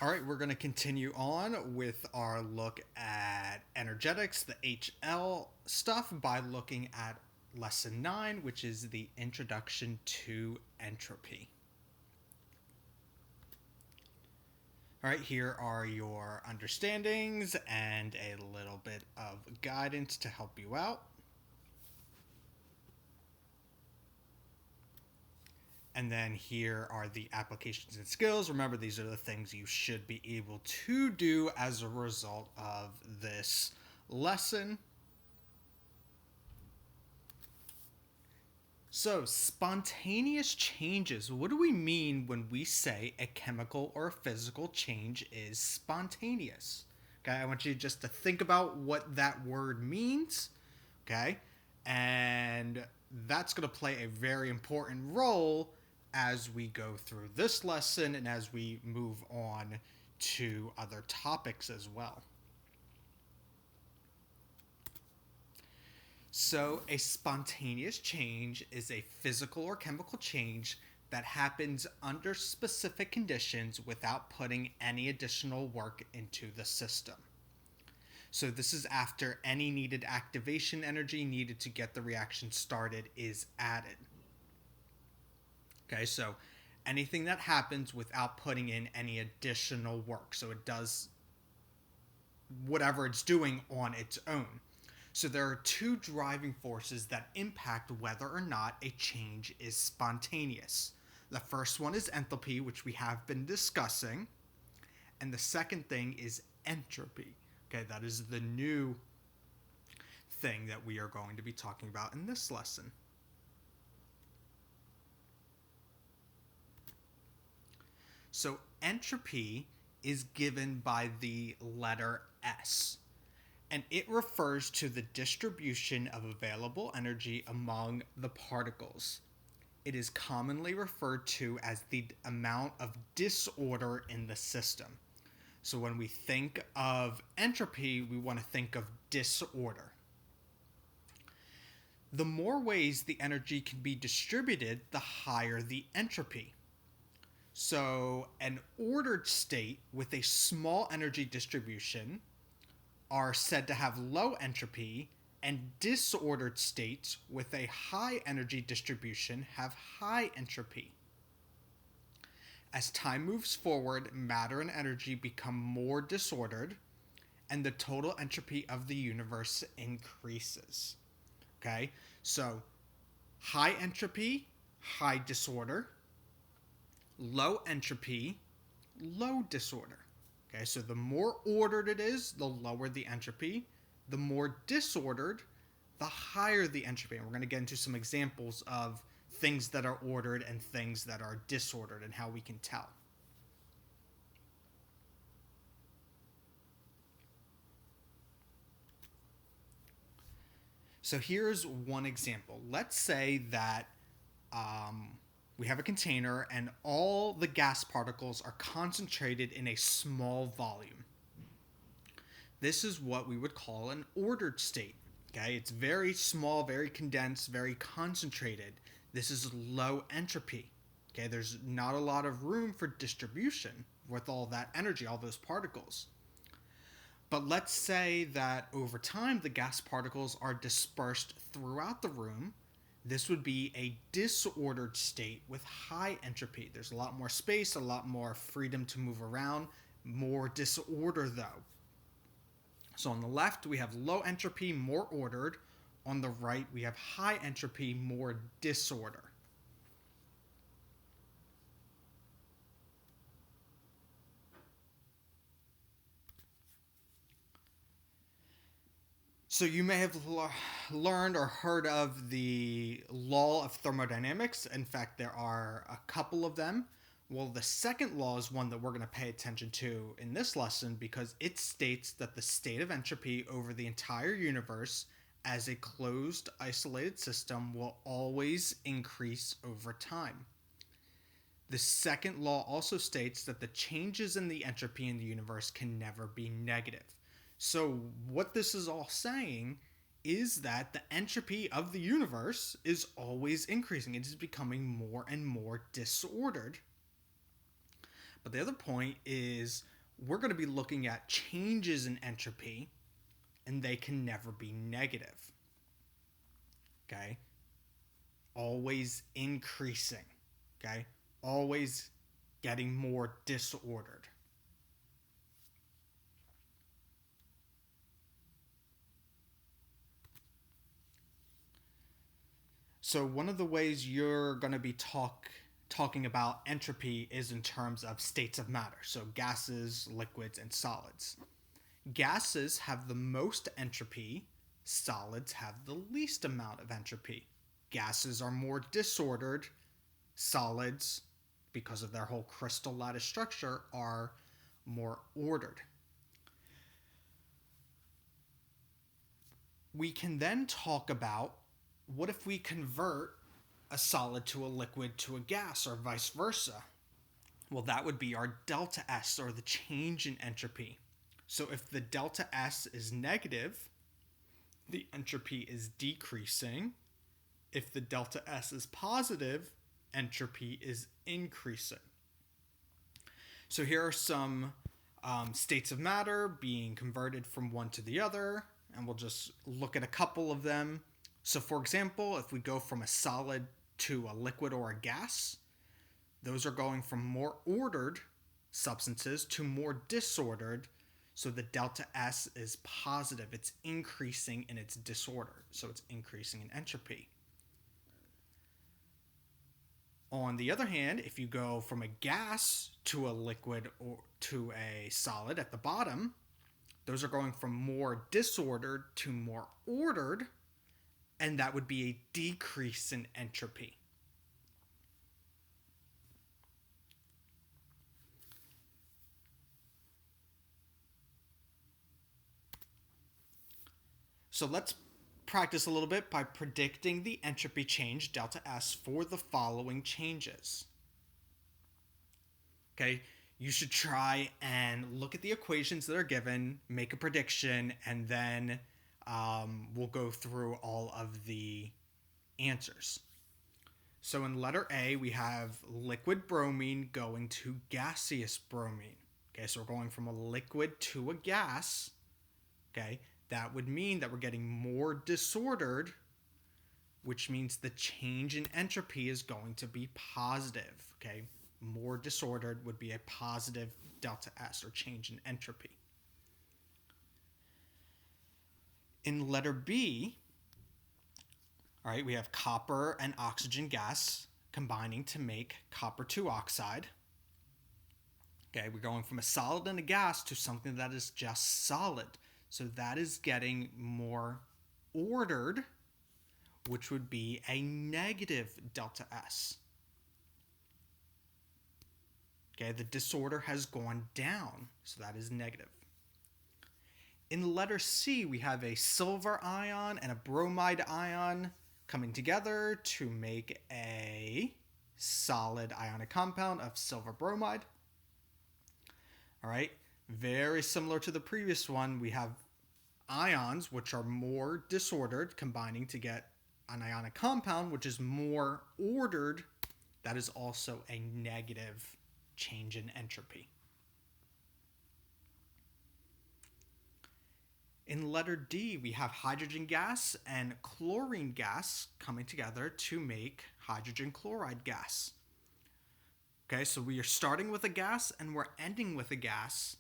All right, we're going to continue on with our look at energetics, the HL stuff, by looking at lesson 9, which is the introduction to entropy. All right, here are your understandings and a little bit of guidance to help you out. And then here are the applications and skills. Remember, these are the things you should be able to do as a result of this lesson. So, spontaneous changes. What do we mean when we say a chemical or a physical change is spontaneous? Okay, I want you just to think about what that word means. Okay, and that's going to play a very important role as we go through this lesson and as we move on to other topics as well. So, a spontaneous change is a physical or chemical change that happens under specific conditions without putting any additional work into the system. So, this is after any needed activation energy needed to get the reaction started is added. Okay, so anything that happens without putting in any additional work. So, it does whatever it's doing on its own. So there are two driving forces that impact whether or not a change is spontaneous. The first one is enthalpy, which we have been discussing, and the second thing is entropy. Okay, that is the new thing that we are going to be talking about in this lesson. So entropy is given by the letter S, and it refers to the distribution of available energy among the particles. It is commonly referred to as the amount of disorder in the system. So when we think of entropy, we want to think of disorder. The more ways the energy can be distributed, the higher the entropy. So an ordered state with a small energy distribution are said to have low entropy, and disordered states with a high energy distribution have high entropy. As time moves forward, matter and energy become more disordered, and the total entropy of the universe increases. Okay, so high entropy, high disorder, low entropy, low disorder. Okay, so the more ordered it is, the lower the entropy. The more disordered, the higher the entropy. And we're going to get into some examples of things that are ordered and things that are disordered and how we can tell. So here's one example. Let's say that we have a container and all the gas particles are concentrated in a small volume. This is what we would call an ordered state. Okay, it's very small, very condensed, very concentrated. This is low entropy. Okay, there's not a lot of room for distribution with all that energy, all those particles. But let's say that over time the gas particles are dispersed throughout the room. This would be a disordered state with high entropy. There's a lot more space, a lot more freedom to move around, more disorder though. So on the left, we have low entropy, more ordered. On the right, we have high entropy, more disorder. So you may have learned or heard of the law of thermodynamics. In fact, there are a couple of them. Well, the second law is one that we're going to pay attention to in this lesson because it states that the state of entropy over the entire universe as a closed, isolated system will always increase over time. The second law also states that the changes in the entropy in the universe can never be negative. So, what this is all saying is that the entropy of the universe is always increasing. It is becoming more and more disordered. But the other point is we're going to be looking at changes in entropy, and they can never be negative. Okay? Always increasing. Okay? Always getting more disordered. So one of the ways you're going to be talking about entropy is in terms of states of matter. So gases, liquids, and solids. Gases have the most entropy, solids have the least amount of entropy. Gases are more disordered, solids, because of their whole crystal lattice structure, are more ordered. We can then talk about what if we convert a solid to a liquid to a gas or vice versa? Well, that would be our delta S, or the change in entropy. So if the delta S is negative, the entropy is decreasing. If the delta S is positive, entropy is increasing. So here are some states of matter being converted from one to the other, and we'll just look at a couple of them. So for example, if we go from a solid to a liquid or a gas, those are going from more ordered substances to more disordered. So the delta S is positive. It's increasing in its disorder. So it's increasing in entropy. On the other hand, if you go from a gas to a liquid or to a solid at the bottom, those are going from more disordered to more ordered, and that would be a decrease in entropy. So let's practice a little bit by predicting the entropy change, delta S, for the following changes. Okay, you should try and look at the equations that are given, make a prediction, and then we'll go through all of the answers. So in letter A, we have liquid bromine going to gaseous bromine. Okay, so we're going from a liquid to a gas. Okay, that would mean that we're getting more disordered, which means the change in entropy is going to be positive. Okay, more disordered would be a positive delta S, or change in entropy. In letter B, all right, we have copper and oxygen gas combining to make copper 2 oxide. Okay, we're going from a solid and a gas to something that is just solid. So that is getting more ordered, which would be a negative delta S. Okay, the disorder has gone down, so that is negative. In letter C, we have a silver ion and a bromide ion coming together to make a solid ionic compound of silver bromide. All right, very similar to the previous one, we have ions, which are more disordered, combining to get an ionic compound, which is more ordered. That is also a negative change in entropy. In letter D, we have hydrogen gas and chlorine gas coming together to make hydrogen chloride gas. Okay, so we are starting with a gas and we're ending with a gas.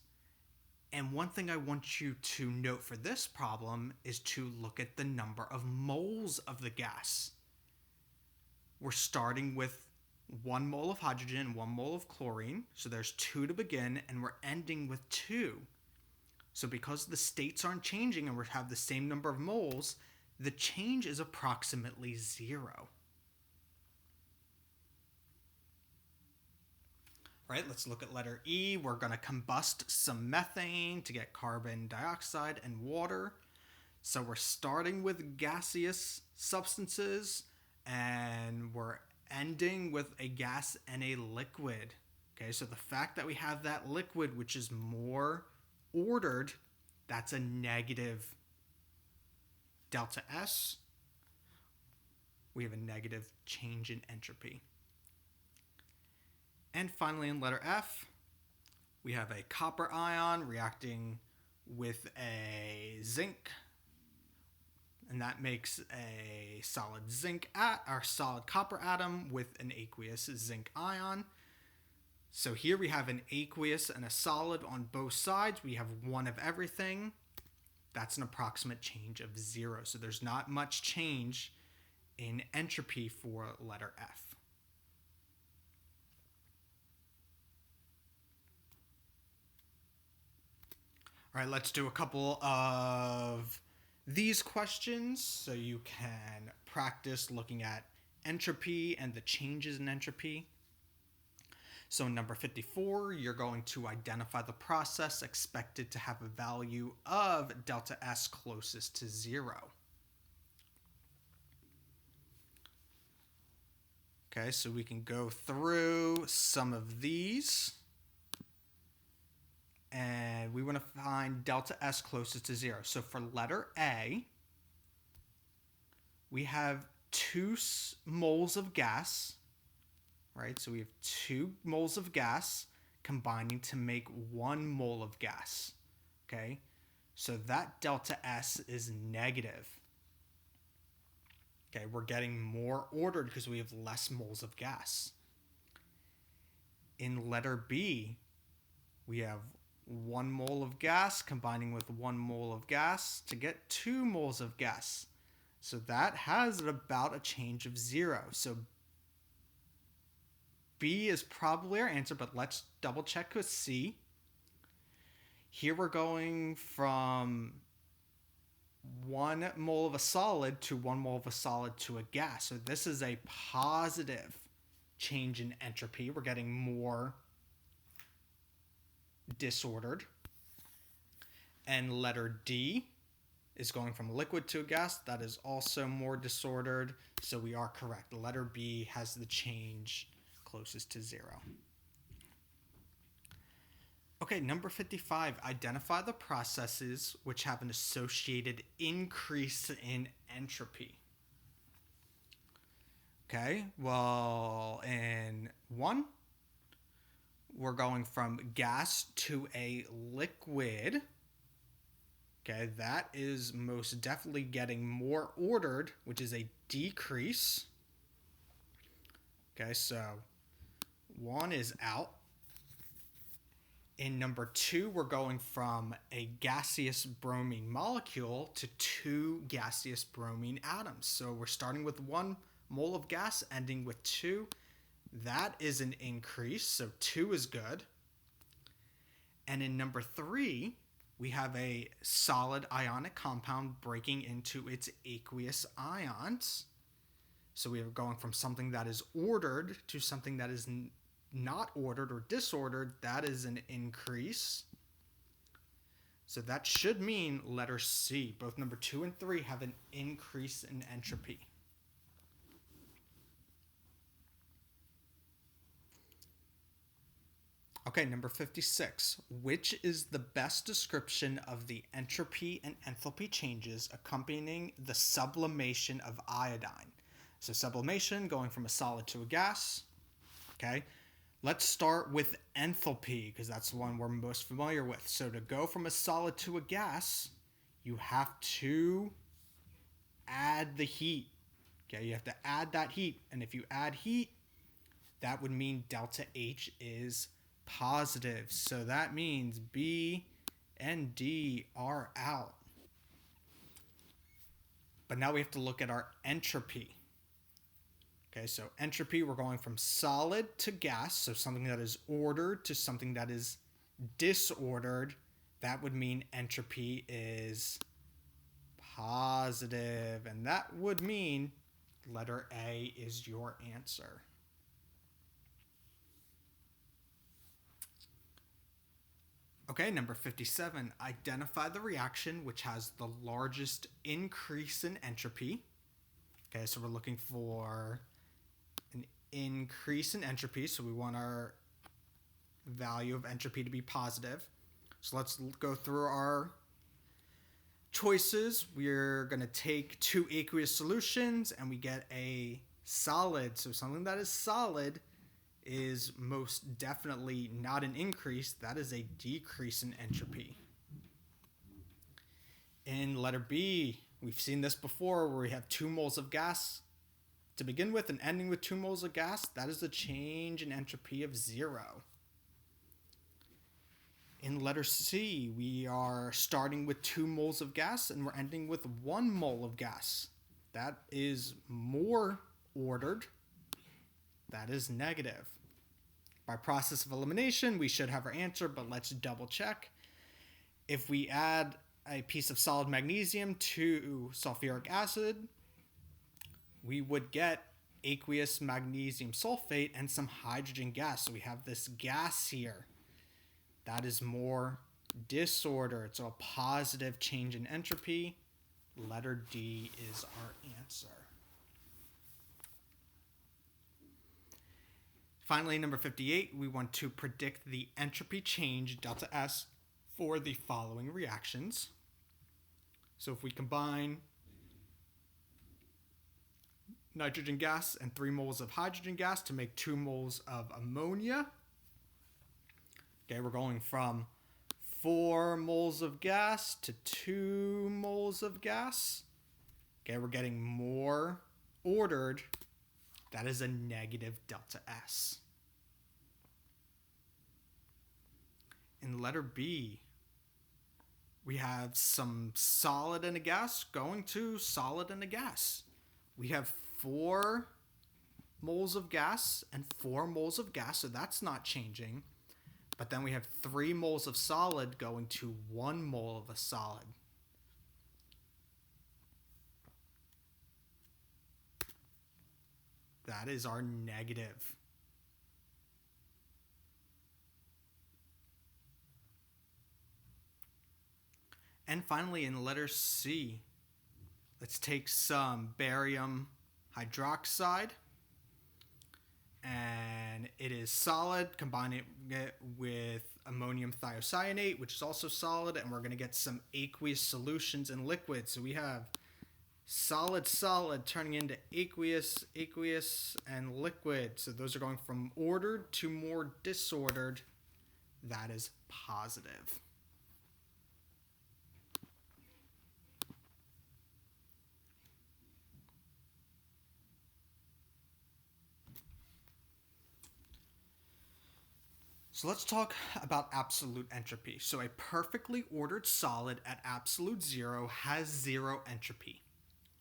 And one thing I want you to note for this problem is to look at the number of moles of the gas. We're starting with 1 mole of hydrogen and 1 mole of chlorine. So there's 2 to begin, and we're ending with 2. So because the states aren't changing and we have the same number of moles, the change is approximately 0. All right, let's look at letter E. We're going to combust some methane to get carbon dioxide and water. So we're starting with gaseous substances and we're ending with a gas and a liquid. Okay, so the fact that we have that liquid, which is more ordered, that's a negative delta S. We have a negative change in entropy. And finally, in letter F, We have a copper ion reacting with a zinc, and that makes a solid solid copper atom with an aqueous zinc ion. So here we have an aqueous and a solid on both sides. We have one of everything. That's an approximate change of 0. So there's not much change in entropy for letter F. All right, let's do a couple of these questions so you can practice looking at entropy and the changes in entropy. So number 54, you're going to identify the process expected to have a value of delta S closest to 0. Okay, so we can go through some of these. And we want to find delta S closest to 0. So for letter A, we have 2 moles of gas, right? So we have 2 moles of gas combining to make 1 mole of gas, okay? So that delta S is negative. Okay, we're getting more ordered because we have less moles of gas. In letter B, we have 1 mole of gas combining with 1 mole of gas to get 2 moles of gas. So that has about a change of 0. So B is probably our answer, but let's double check with C. Here we're going from 1 mole of a solid to 1 mole of a solid to a gas. So this is a positive change in entropy. We're getting more disordered. And letter D is going from a liquid to a gas. That is also more disordered. So we are correct. Letter B has the change closest to 0. Okay, number 55, identify the processes which have an associated increase in entropy. Okay, well, in 1, we're going from gas to a liquid. Okay, that is most definitely getting more ordered, which is a decrease. Okay, so 1 is out. In number 2, we're going from a gaseous bromine molecule to 2 gaseous bromine atoms. So we're starting with 1 mole of gas, ending with 2. That is an increase, so 2 is good. And in number 3, we have a solid ionic compound breaking into its aqueous ions. So we are going from something that is ordered to something that is not ordered or disordered. That is an increase. So that should mean letter C. Both number 2 and 3 have an increase in entropy. Okay, number 56. Which is the best description of the entropy and enthalpy changes accompanying the sublimation of iodine? So sublimation, going from a solid to a gas. Okay, let's start with enthalpy because that's the one we're most familiar with. So to go from a solid to a gas, you have to add the heat. Okay, you have to add that heat. And if you add heat, that would mean delta H is positive. So that means B and D are out. But now we have to look at our entropy. Okay, so entropy, we're going from solid to gas, so something that is ordered to something that is disordered. That would mean entropy is positive, and that would mean letter A is your answer. Okay, number 57, identify the reaction which has the largest increase in entropy. Okay, so we're looking for an increase in entropy, so we want our value of entropy to be positive. So let's go through our choices. We're going to take 2 aqueous solutions and we get a solid. So something that is solid is most definitely not an increase, that is a decrease in entropy. In letter B, we've seen this before where we have 2 moles of gas to begin with and ending with 2 moles of gas. That is a change in entropy of 0. In letter C, we are starting with 2 moles of gas and we're ending with 1 mole of gas. That is more ordered. That is negative. By process of elimination, we should have our answer, but let's double check. If we add a piece of solid magnesium to sulfuric acid, we would get aqueous magnesium sulfate and some hydrogen gas. So we have this gas here. That is more disordered. So a positive change in entropy. Letter D is our answer. Finally, number 58, we want to predict the entropy change, delta S, for the following reactions. So if we combine nitrogen gas and 3 moles of hydrogen gas to make 2 moles of ammonia, okay, we're going from 4 moles of gas to 2 moles of gas. Okay, we're getting more ordered. That is a negative delta S. In letter B, we have some solid and a gas going to solid and a gas. We have 4 moles of gas and 4 moles of gas, so that's not changing. But then we have 3 moles of solid going to 1 mole of a solid. That is our negative. And finally, in letter C, let's take some barium hydroxide. And it is solid. Combine it with ammonium thiocyanate, which is also solid. And we're going to get some aqueous solutions in liquid. So we have solid turning into aqueous, and liquid. So those are going from ordered to more disordered. That is positive. So let's talk about absolute entropy. So a perfectly ordered solid at absolute 0 has 0 entropy.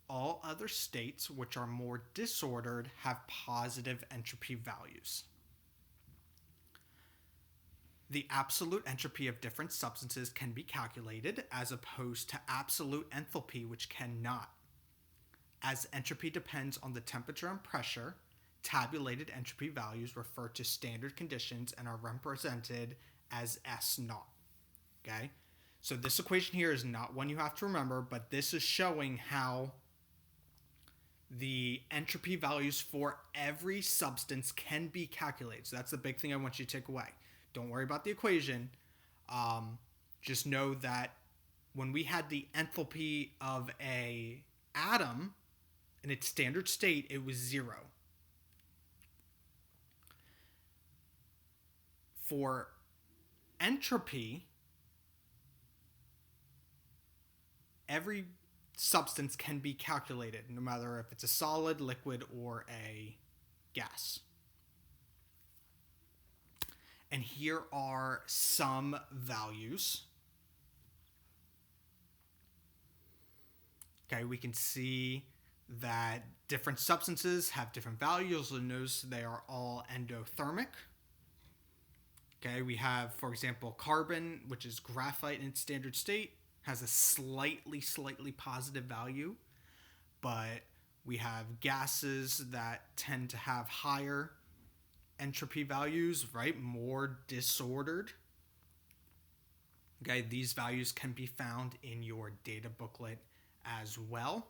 All other states, which are more disordered, have positive entropy values. The absolute entropy of different substances can be calculated as opposed to absolute enthalpy, which cannot. As entropy depends on the temperature and pressure, tabulated entropy values refer to standard conditions and are represented as S naught. Okay? So this equation here is not one you have to remember, but this is showing how the entropy values for every substance can be calculated. So that's the big thing I want you to take away. Don't worry about the equation. Just know that when we had the enthalpy of a atom in its standard state, it was 0. For entropy, every substance can be calculated, no matter if it's a solid, liquid, or a gas. And here are some values. Okay, we can see that different substances have different values. You'll notice they are all endothermic. Okay, we have, for example, carbon, which is graphite in its standard state, has a slightly positive value, but we have gases that tend to have higher entropy values, right? More disordered. Okay, these values can be found in your data booklet as well.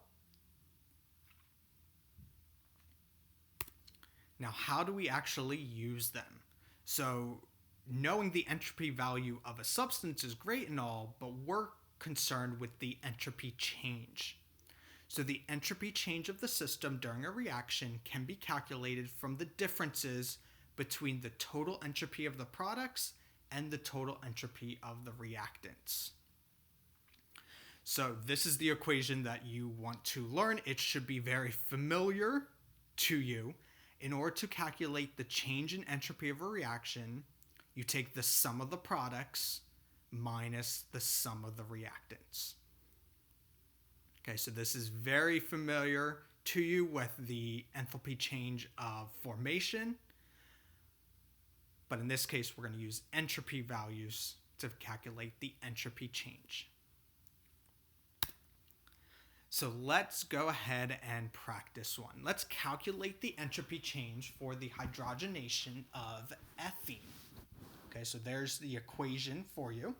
Now, how do we actually use them? So, knowing the entropy value of a substance is great and all, but we're concerned with the entropy change. So the entropy change of the system during a reaction can be calculated from the differences between the total entropy of the products and the total entropy of the reactants. So this is the equation that you want to learn. It should be very familiar to you. In order to calculate the change in entropy of a reaction, you take the sum of the products minus the sum of the reactants. Okay, so this is very familiar to you with the enthalpy change of formation. But in this case, we're going to use entropy values to calculate the entropy change. So let's go ahead and practice one. Let's calculate the entropy change for the hydrogenation of ethene. Okay, so there's the equation for you.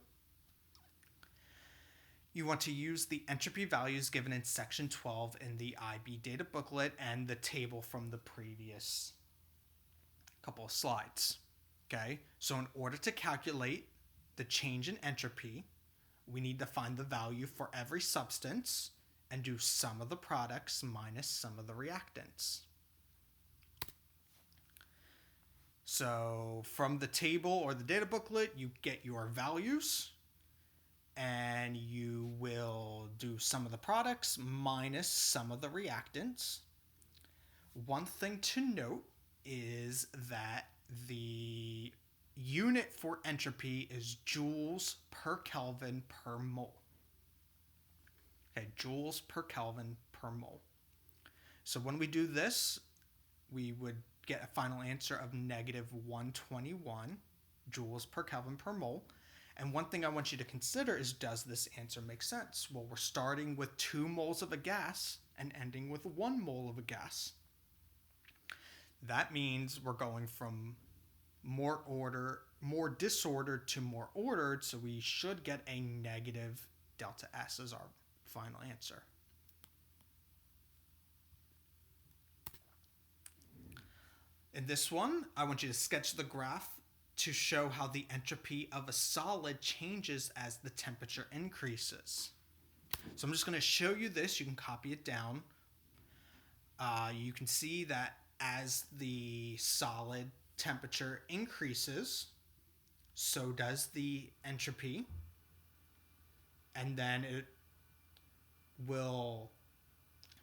You want to use the entropy values given in section 12 in the IB data booklet and the table from the previous couple of slides. Okay, so in order to calculate the change in entropy, we need to find the value for every substance and do sum of the products minus sum of the reactants. So from the table or the data booklet, you get your values, and you will do sum of the products minus sum of the reactants. One thing to note is that the unit for entropy is joules per Kelvin per mole. Okay, joules per Kelvin per mole. So when we do this, we would get a final answer of negative 121 joules per Kelvin per mole. And one thing I want you to consider is, does this answer make sense? Well, we're starting with 2 moles of a gas and ending with 1 mole of a gas. That means we're going from more disordered to more ordered, so we should get a negative delta S as our final answer. In this one, I want you to sketch the graph to show how the entropy of a solid changes as the temperature increases. So I'm just going to show you this. You can copy it down. You can see that as the solid temperature increases, so does the entropy. And then it will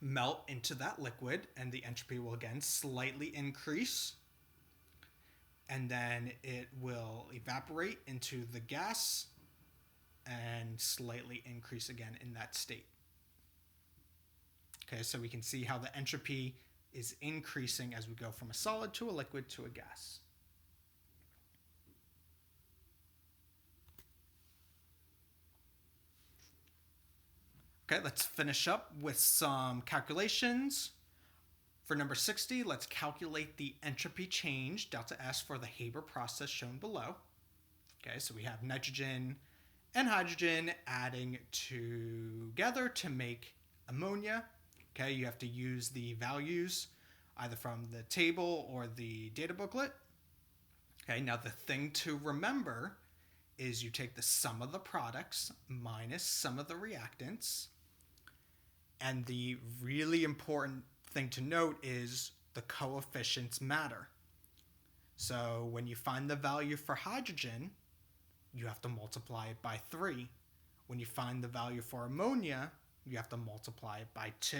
melt into that liquid, and the entropy will again slightly increase. And then it will evaporate into the gas and slightly increase again in that state. Okay, so we can see how the entropy is increasing as we go from a solid to a liquid to a gas. Okay, let's finish up with some calculations. For number 60, let's calculate the entropy change, delta S, for the Haber process shown below. Okay, so we have nitrogen and hydrogen adding together to make ammonia. Okay, you have to use the values either from the table or the data booklet. Okay, now the thing to remember is you take the sum of the products minus sum of the reactants. And the really important thing to note is the coefficients matter. So when you find the value for hydrogen, you have to multiply it by 3. When you find the value for ammonia, you have to multiply it by 2.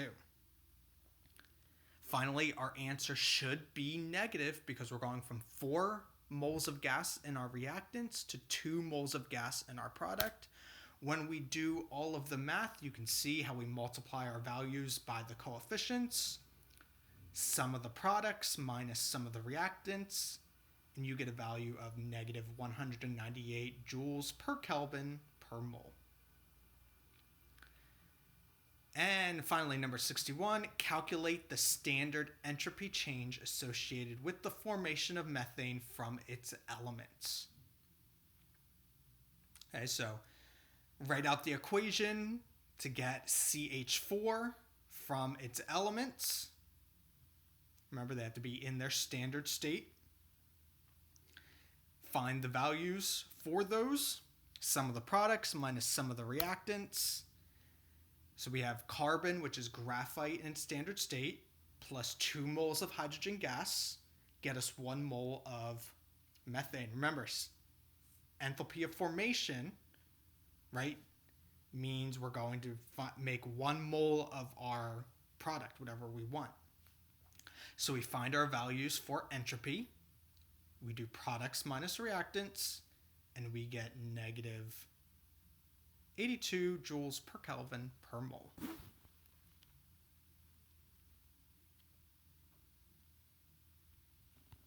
Finally, our answer should be negative because we're going from 4 moles of gas in our reactants to 2 moles of gas in our product. When we do all of the math, you can see how we multiply our values by the coefficients, sum of the products minus sum of the reactants, and you get a value of negative 198 joules per Kelvin per mole. And finally, number 61, calculate the standard entropy change associated with the formation of methane from its elements. Okay, so write out the equation to get CH4 from its elements. Remember, they have to be in their standard state. Find the values for those. Sum of the products minus sum of the reactants. So we have carbon, which is graphite in its standard state, plus 2 moles of hydrogen gas, get us 1 mole of methane. Remember, enthalpy of formation, right, means we're going to make 1 mole of our product, whatever we want. So we find our values for entropy. We do products minus reactants, and we get negative 82 joules per Kelvin per mole.